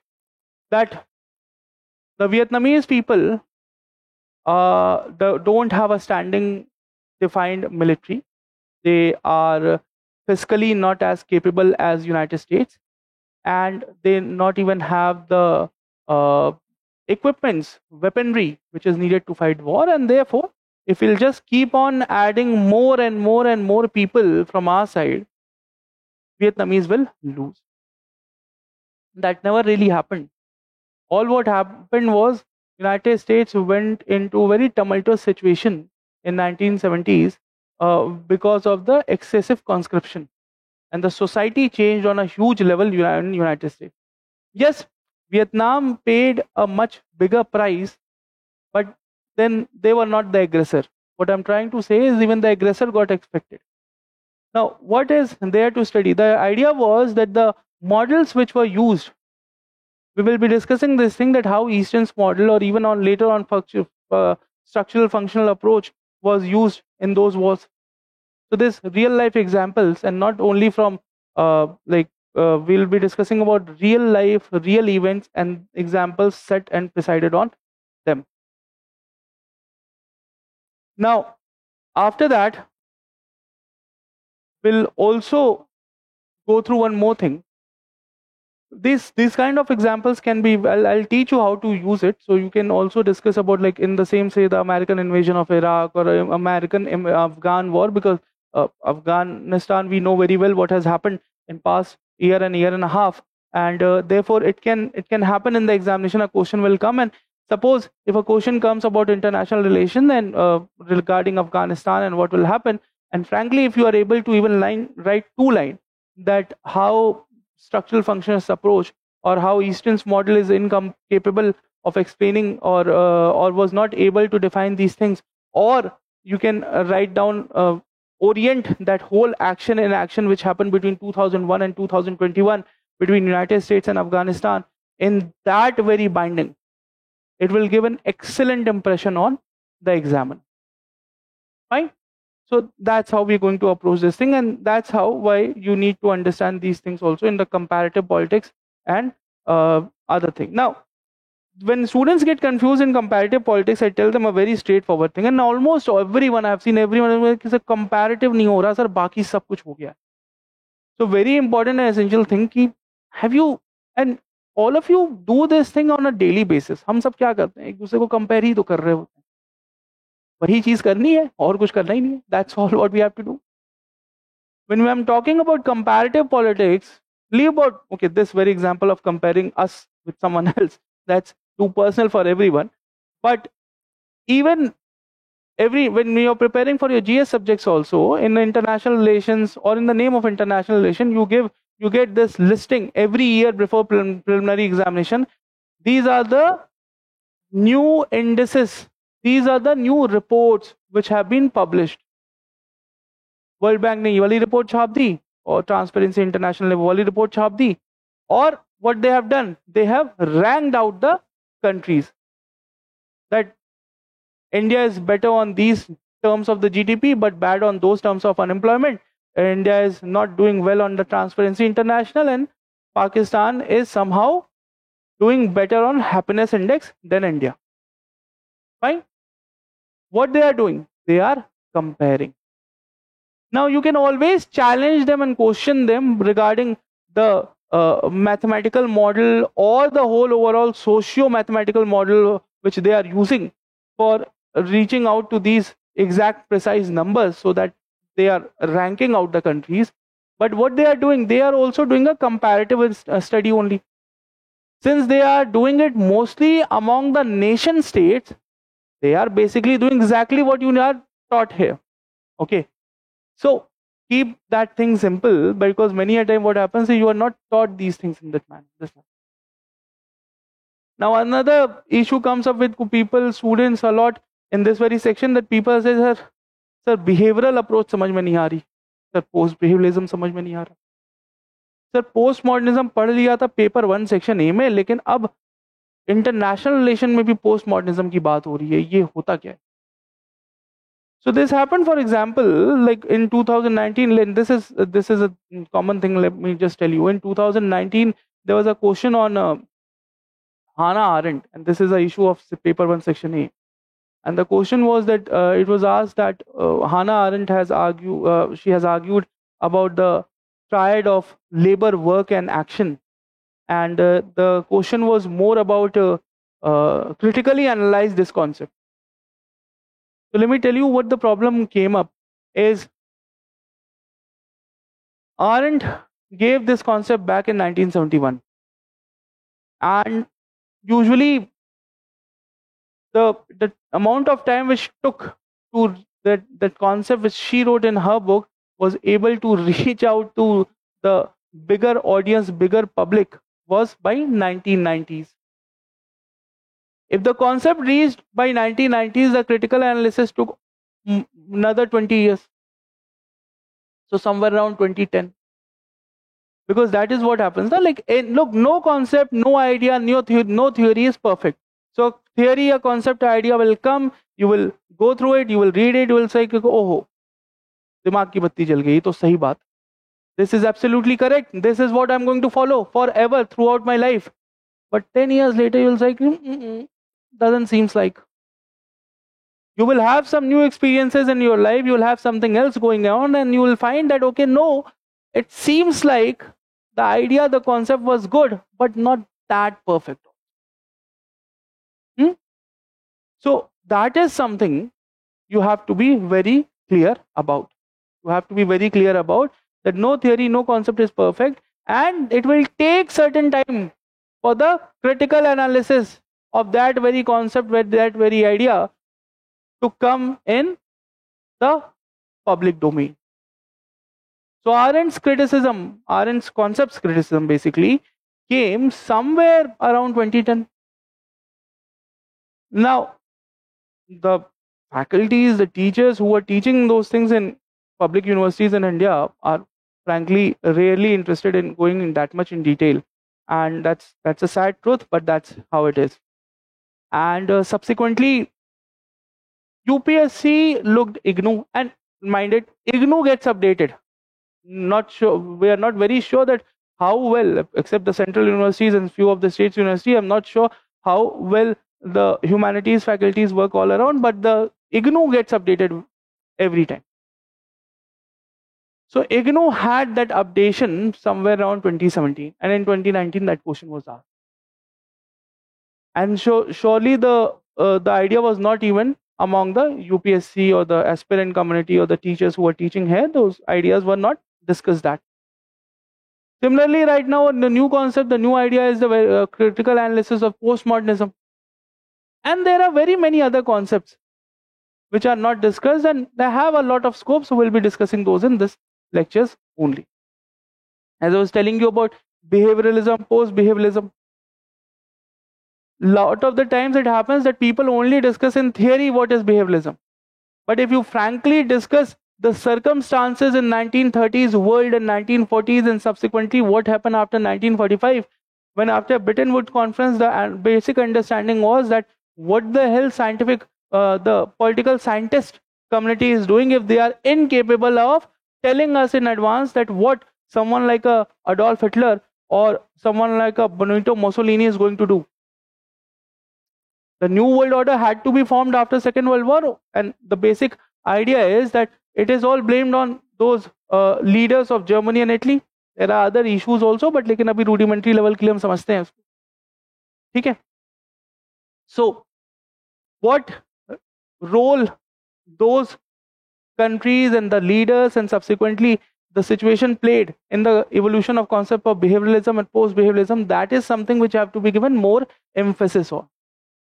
Speaker 1: that the Vietnamese people don't have a standing defined military. They are fiscally not as capable as United States, and they not even have the equipments, weaponry which is needed to fight war, and therefore if we'll just keep on adding more and more and more people from our side, Vietnamese will lose. That never really happened. All what happened was United States went into a very tumultuous situation in 1970s because of the excessive conscription, and the society changed on a huge level in United States. Yes, Vietnam paid a much bigger price, but then they were not the aggressor. What I'm trying to say is even the aggressor got expected. Now, what is there to study? The idea was that the models which were used, we will be discussing this thing, that how Easton's model or even on later on structural functional approach was used in those wars. So there's real life examples, and not only from we'll be discussing about real life, real events and examples set and presided on them. Now, after that, we'll also go through one more thing. These kind of examples can be, I'll teach you how to use it, so you can also discuss about, like, in the same, say, the American invasion of Iraq or American Afghan war, because Afghanistan, we know very well what has happened in past year and a half, and therefore it can happen in the examination. A question will come, and suppose if a question comes about international relation, then regarding Afghanistan and what will happen, and frankly, if you are able to even write two line that how structural functionist approach or how Easton's model is incapable of explaining or was not able to define these things, or you can write down orient that whole action in action which happened between 2001 and 2021 between United States and Afghanistan in that very binding, it will give an excellent impression on the examiner. Fine. So that's how we're going to approach this thing, and that's how why you need to understand these things also in the comparative politics and other thing. Now, when students get confused in comparative politics, I tell them a very straightforward thing, and almost everyone, I've seen everyone is a comparative नहीं हो रहा sir, बाकी सब कुछ हो गया. So very important and essential thing कि have you, and all of you do this thing on a daily basis. हम सब क्या करते हैं, एक दूसरे को compare ही तो कर रहे होते हैं. वही चीज करनी है और कुछ करना ही नहीं है. That's all what we have to do. When I'm talking about comparative politics, leave about, okay, this very example of comparing us with someone else, that's too personal for everyone. But even when you're preparing for your GS subjects also, in international relations or in the name of international relation, you get this listing every year before preliminary examination. These are the new indices. These are the new reports which have been published. World Bank ने ये वाली report छाप दी, और Transparency International ने वो वाली report छाप दी, और what they have done, they have ranked out the countries that India is better on these terms of the GDP but bad on those terms of unemployment. India is not doing well on the Transparency International, and Pakistan is somehow doing better on happiness index than India. Fine. What they are doing? They are comparing. Now you can always challenge them and question them regarding the mathematical model or the whole overall socio-mathematical model which they are using for reaching out to these exact precise numbers so that they are ranking out the countries. But what they are doing, they are also doing a comparative study only. Since they are doing it mostly among the nation states, they are basically doing exactly what you are taught here. Okay. So keep that thing simple, because many a time what happens is you are not taught these things in that manner. Now another issue comes up with people, students a lot in this very section, that people say, sir, behavioral approach समझ में नहीं आ रही, sir, post behavioralism समझ में नहीं आ रहा, sir, post modernism पढ़ लिया था पेपर 1 सेक्शन ए में, लेकिन अब इंटरनेशनल रिलेशन में भी पोस्ट मॉडर्निज्म की बात हो रही है, ये होता क्या है? So this happened, for example, like in 2019. This is a common thing. Let me just tell you. In 2019, there was a question on Hannah Arendt, and this is an issue of paper 1 section A. And the question was that it was asked that Hannah Arendt has argued about the triad of labor, work, and action. And the question was more about critically analyze this concept. So let me tell you what the problem came up is. Arendt gave this concept back in 1971, and usually the amount of time which took to that concept which she wrote in her book was able to reach out to the bigger audience, bigger public, was by 1990s. If the concept reached by 1990s, the critical analysis took another 20 years. So somewhere around 2010. Because that is what happens. Like, look, no concept, no idea, no theory is perfect. So theory, a concept, idea will come, you will go through it, you will read it, you will say, oh, दिमाग की बत्ती जल गई, तो सही बात. This is absolutely correct. This is what I'm going to follow forever throughout my life. But 10 years later, you'll say, doesn't seems like. You will have some new experiences in your life, you will have something else going on, and you will find that, okay, no, it seems like the idea, the concept was good, but not that perfect. Hmm? So that is something you have to be very clear about. You have to be very clear about that no theory, no concept is perfect, and it will take certain time for the critical analysis of that very concept, with that very idea, to come in the public domain. So Arendt's concepts criticism basically came somewhere around 2010. Now, the faculties, the teachers who are teaching those things in public universities in India are frankly rarely interested in going in that much in detail, and that's a sad truth, but that's how it is. And subsequently, UPSC looked IGNOU, and mind it, IGNOU gets updated. Not sure, we are not very sure that how well, except the central universities and few of the states university, I'm not sure how well the humanities faculties work all around, but the IGNOU gets updated every time. So IGNOU had that updation somewhere around 2017, and in 2019 that question was asked. And surely the idea was not even among the UPSC or the aspirant community or the teachers who were teaching here. Those ideas were not discussed that. Similarly, right now, the new concept, the new idea is the critical analysis of postmodernism. And there are very many other concepts which are not discussed, and they have a lot of scope, so we'll be discussing those in this lectures only. As I was telling you about behavioralism, post-behavioralism, lot of the times it happens that people only discuss in theory what is behavioralism. But if you frankly discuss the circumstances in 1930s world and 1940s and subsequently what happened after 1945, when after Bretton Woods conference the basic understanding was that what the hell the political scientist community is doing if they are incapable of telling us in advance that what someone like a Adolf Hitler or someone like a Benito Mussolini is going to do. The new world order had to be formed after Second World War, and the basic idea is that it is all blamed on those leaders of Germany and Italy. There are other issues also, but लेकिन अभी rudimentary level के लिए हम समझते हैं उसको. ठीक है? So, what role those countries and the leaders and subsequently the situation played in the evolution of concept of behavioralism and post-behavioralism, that is something which have to be given more emphasis on.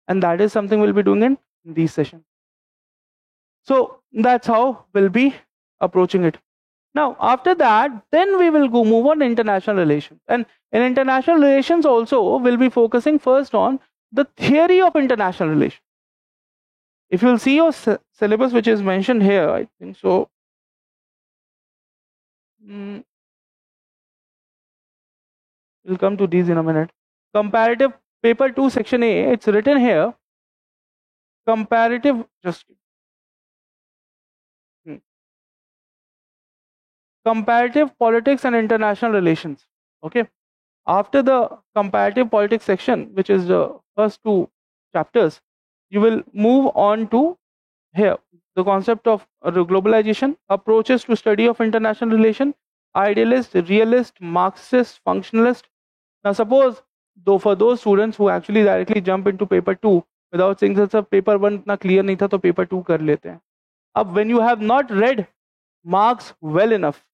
Speaker 1: And that is something we'll be doing in these sessions. So that's how we'll be approaching it. Now, after that, then we will move on to international relations. And in international relations also, we'll be focusing first on the theory of international relations. If you'll see your syllabus, which is mentioned here, I think so. We'll come to these in a minute. Comparative paper 2, section A, it's written here. Comparative, comparative politics and international relations. Okay. After the comparative politics section, which is the first 2 chapters, you will move on to here the concept of globalization, approaches to study of international relation, idealist, realist, Marxist, functionalist. Now suppose though for those students who actually directly jump into paper 2 without saying that paper 1 इतना clear नहीं था तो paper 2 कर लेते हैं. अब when you have not read Marx well enough,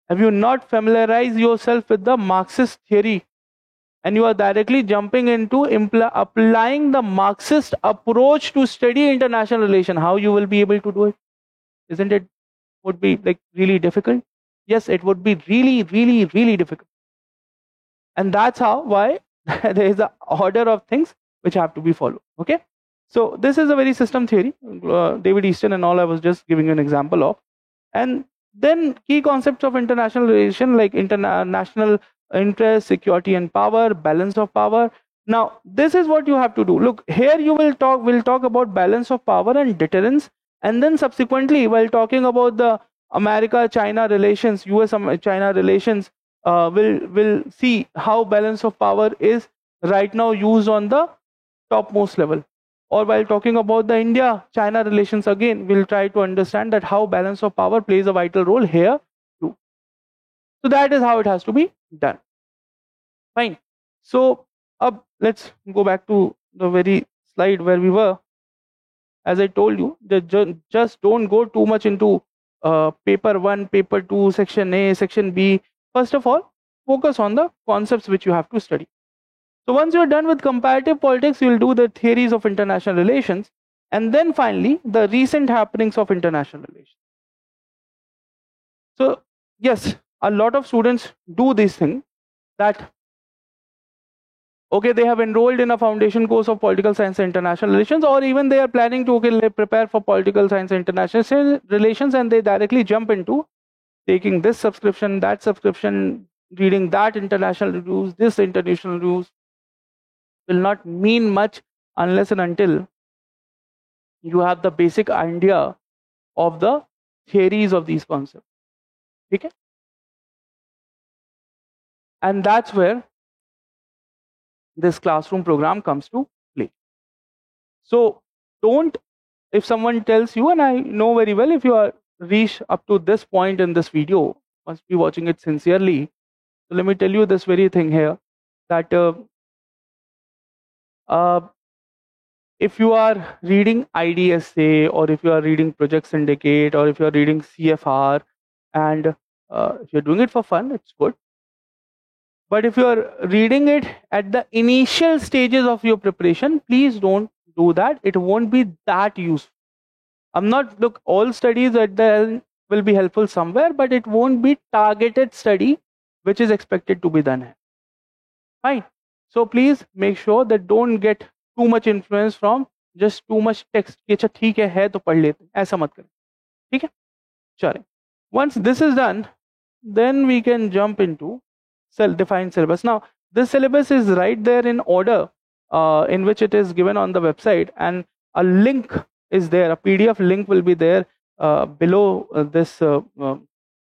Speaker 1: have you not familiarized yourself with the Marxist theory, and you are directly jumping into applying the Marxist approach to study international relation, how you will be able to do it? Isn't it would be like really difficult? Yes, it would be really, really, really difficult. And that's why there is an order of things which have to be followed. Okay, so this is a very system theory. David Easton and all I was just giving you an example of. And then key concepts of international relation like international interest, security and power, balance of power. Now this is what you have to do. Look, here we'll talk about balance of power and deterrence, and then subsequently while talking about the America-China relations, US-China relations, will see how balance of power is right now used on the topmost level. Or while talking about the India-China relations, again, we'll try to understand that how balance of power plays a vital role here too. So that is how it has to be done. Fine. So let's go back to the very slide where we were. As I told you, just don't go too much into paper 1, paper 2, section A, section B. First of all, focus on the concepts which you have to study. So once you're done with comparative politics, you'll do the theories of international relations, and then finally the recent happenings of international relations. So yes, a lot of students do this thing, that okay, they have enrolled in a foundation course of political science and international relations, or even they are planning to prepare for political science and international relations, and they directly jump into taking this subscription, that subscription, reading that international reviews, this international reviews. Will not mean much unless and until you have the basic idea of the theories of these concepts. Okay? And that's where this classroom program comes to play. So don't, if someone tells you, and I know very well, if you are reached up to this point in this video, must be watching it sincerely. So let me tell you this very thing here, that if you are reading IDSA, or if you are reading Project Syndicate, or if you are reading CFR, and if you're doing it for fun, it's good. But if you are reading it at the initial stages of your preparation, please don't do that. It won't be that useful. Look, all studies at the end will be helpful somewhere, but it won't be targeted study which is expected to be done here. Fine. So please make sure that don't get too much influence from just too much text. कि अच्छा ठीक है तो पढ़ लेते हैं, ऐसा मत करें. ठीक है? चलें. Once this is done, then we can jump into self-defined syllabus. Now, this syllabus is right there in order in which it is given on the website, and a link is there. A PDF link will be there below this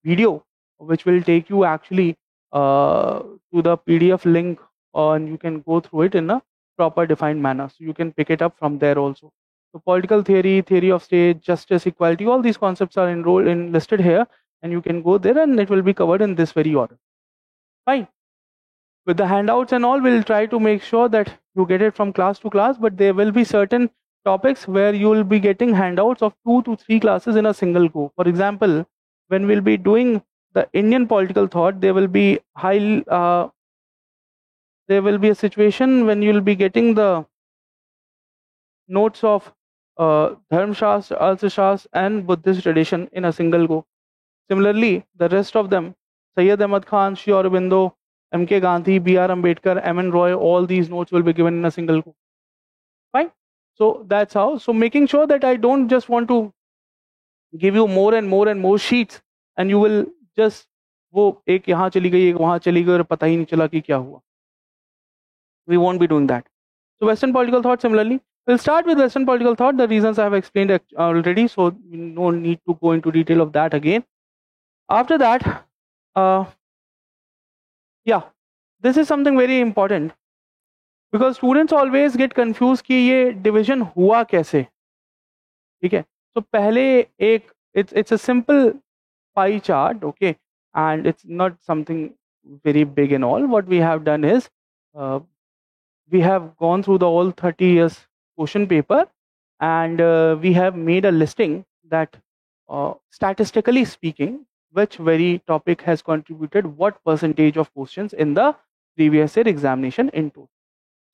Speaker 1: video, which will take you actually to the PDF link, and you can go through it in a proper defined manner. So you can pick it up from there also. So political theory, theory of state, justice, equality, all these concepts are listed here, and you can go there and it will be covered in this very order. Fine. With the handouts and all, we'll try to make sure that you get it from class to class, but there will be certain topics where you will be getting handouts of 2 to 3 classes in a single go. For example, when we'll be doing the Indian political thought, there will be a situation when you'll be getting the notes of Dharm Shastra, Arthashastra, and Buddhist tradition in a single go. Similarly, the rest of them, Sayyid Ahmad Khan, Sri Aurobindo, M.K. Gandhi, B.R. Ambedkar, M.N. Roy, all these notes will be given in a single go. Fine. So that's how. So making sure that I don't just want to give you more and more and more sheets, and you will just वो एक यहाँ चली गई, एक वहाँ चली गई और पता ही नहीं चला कि क्या हुआ. We won't be doing that. So Western political thought, similarly, we'll start with Western political thought. The reasons I have explained already, so no need to go into detail of that again. After that, yeah, this is something very important, because students always get confused कि ये division हुआ कैसे. ठीक है? So पहले एक it's a simple pie chart, okay, and it's not something very big and all. What we have done is we have gone through the all 30 years question paper, and we have made a listing that statistically speaking, which very topic has contributed what percentage of questions in the previous year examination into.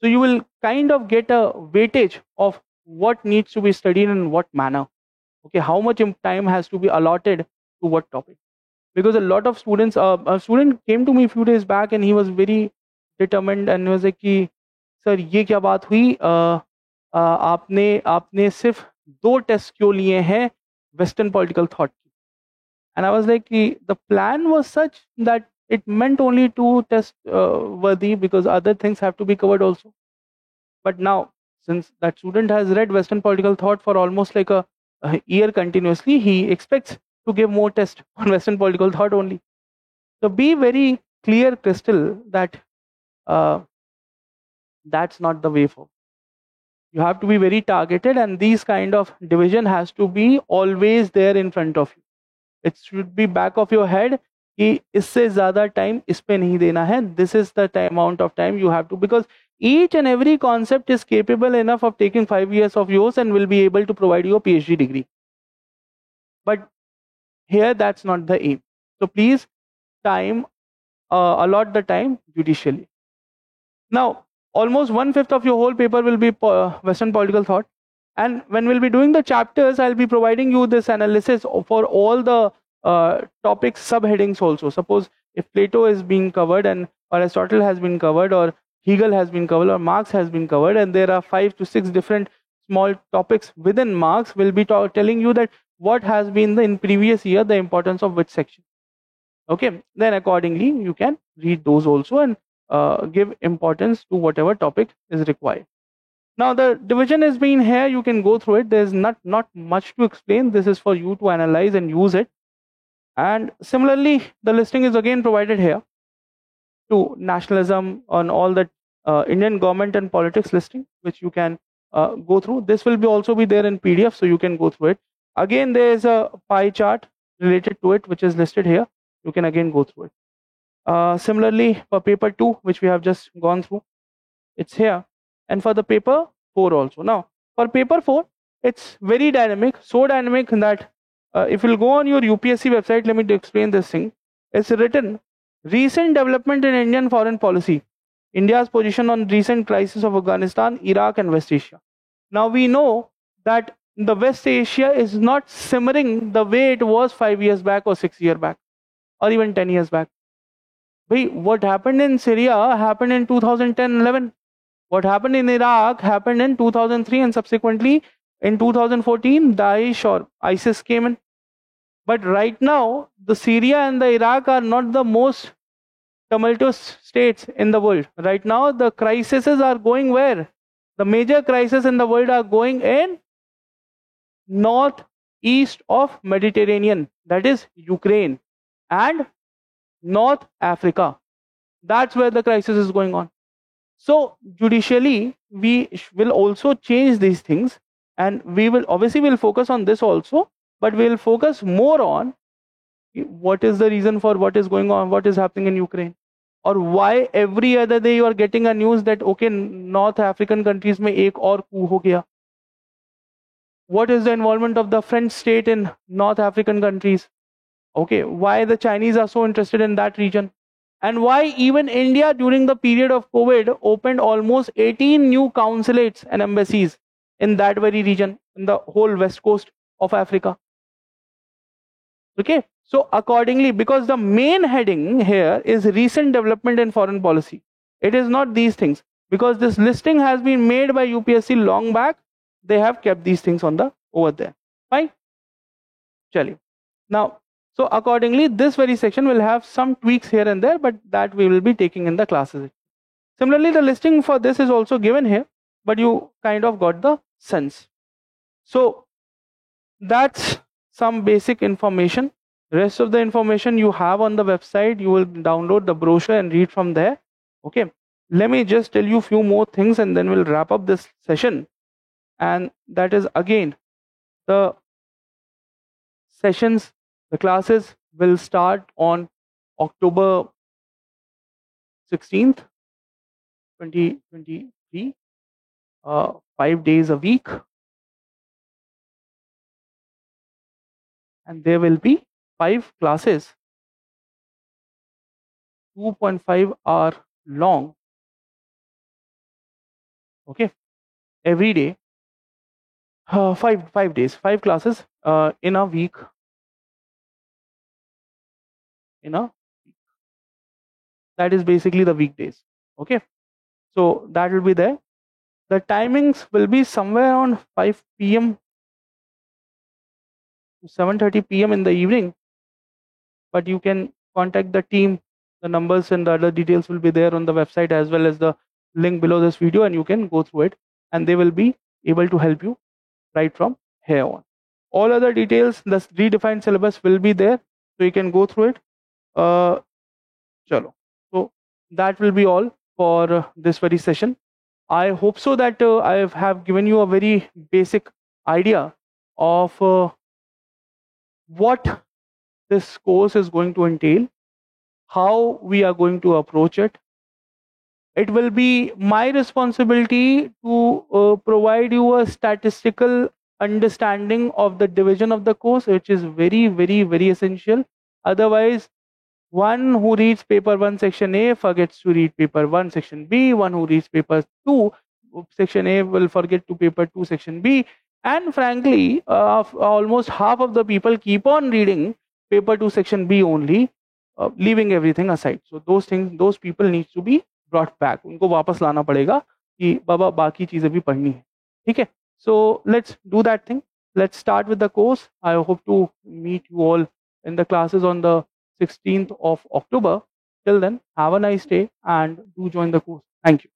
Speaker 1: So you will kind of get a weightage of what needs to be studied in what manner. Okay, how much time has to be allotted to what topic. Because a lot of students, a student came to me a few days back and he was very determined and he was like कि sir ये क्या बात हुई, आपने सिर्फ 2 test क्यों लिए हैं वेस्टर्न पॉलिटिकल थॉट की. And I was like, the plan was such that it meant only 2 tests worthy, because other things have to be covered also. But now, since that student has read Western political thought for almost like a year continuously, he expects to give more test on Western political thought only. So be very clear, crystal, that uh, that's not the way forward. You have to be very targeted, and these kind of division has to be always there in front of you. It should be back of your head कि इससे ज़्यादा time इस पे नहीं देना है. This is the amount of time you have to, because each and every concept is capable enough of taking 5 years of yours and will be able to provide you a PhD degree. But here that's not the aim. So please allot the time judicially. Now, almost 1/5 of your whole paper will be Western political thought. And when we'll be doing the chapters, I'll be providing you this analysis for all the topics, subheadings also. Suppose if Plato is being covered and Aristotle has been covered, or Hegel has been covered, or Marx has been covered, and there are 5 to 6 different small topics within Marx, will be telling you that what has been in previous year, the importance of which section. Okay, then accordingly you can read those also and give importance to whatever topic is required. Now the division has been here, you can go through it. There's not much to explain. This is for you to analyze and use it. And similarly, the listing is again provided here to nationalism on all the Indian government and politics listing, which you can go through. This will be also be there in PDF, so you can go through it. Again, there is a pie chart related to it, which is listed here. You can again go through it. Similarly, for paper 2, which we have just gone through, it's here. And for the paper 4 also. Now, for paper 4, it's very dynamic, so dynamic that if you'll go on your UPSC website, let me explain this thing. It's written, recent development in Indian foreign policy, India's position on recent crisis of Afghanistan, Iraq and West Asia. Now we know that the West Asia is not simmering the way it was 5 years back or 6 years back, or even 10 years back. What happened in Syria happened in 2010-11. What happened in Iraq happened in 2003, and subsequently in 2014, Daesh or ISIS came in. But right now, the Syria and the Iraq are not the most tumultuous states in the world. Right now, the crises are going where? The major crises in the world are going in northeast of Mediterranean, that is Ukraine, and North Africa. That's where the crisis is going on. So judicially, we will also change these things, and we will obviously will focus on this also, but we'll focus more on what is the reason for what is going on, what is happening in Ukraine, or why every other day you are getting a news that okay, North African countries mein ek aur coup ho gaya. What is the involvement of the French state in North African countries? Okay, why the Chinese are so interested in that region? And why even India during the period of COVID opened almost 18 new consulates and embassies in that very region, in the whole west coast of Africa. Okay, so accordingly, because the main heading here is recent development in foreign policy, it is not these things. Because this listing has been made by UPSC long back, they have kept these things on the over there. Fine. Chali. Now, so accordingly, this very section will have some tweaks here and there, but that we will be taking in the classes. Similarly, the listing for this is also given here, but you kind of got the sense. So that's some basic information. Rest of the information you have on the website. You will download the brochure and read from there. Okay. Let me just tell you a few more things and then we'll wrap up this session. And that is again, the sessions, the classes will start on October 16th, 2023, 5 days a week. And there will be 5 classes, 2.5 hour long. Okay, every day, 5 days, 5 classes in a week. That is basically the weekdays. Okay, so that will be there. The timings will be somewhere around 5 p.m. to 7:30 p.m. in the evening. But you can contact the team. The numbers and the other details will be there on the website as well as the link below this video, and you can go through it and they will be able to help you right from here on. All other details, the redefined syllabus will be there, so you can go through it. Chalo. So that will be all for this very session. I hope so that I have given you a very basic idea of what this course is going to entail, how we are going to approach it. It will be my responsibility to provide you a statistical understanding of the division of the course, which is very, very, very essential. Otherwise, one who reads paper 1 section A forgets to read paper 1 section B. One who reads paper 2 section A will forget to paper 2 section B. And frankly, almost half of the people keep on reading paper 2 section B only, leaving everything aside. So those things, those people need to be brought back. उनको वापस लाना पड़ेगा कि बाबा बाकी चीजें भी पढ़नी है. ठीक है? So let's do that thing. Let's start with the course. I hope to meet you all in the classes on the 16th of October. Till then, have a nice day and do join the course. Thank you.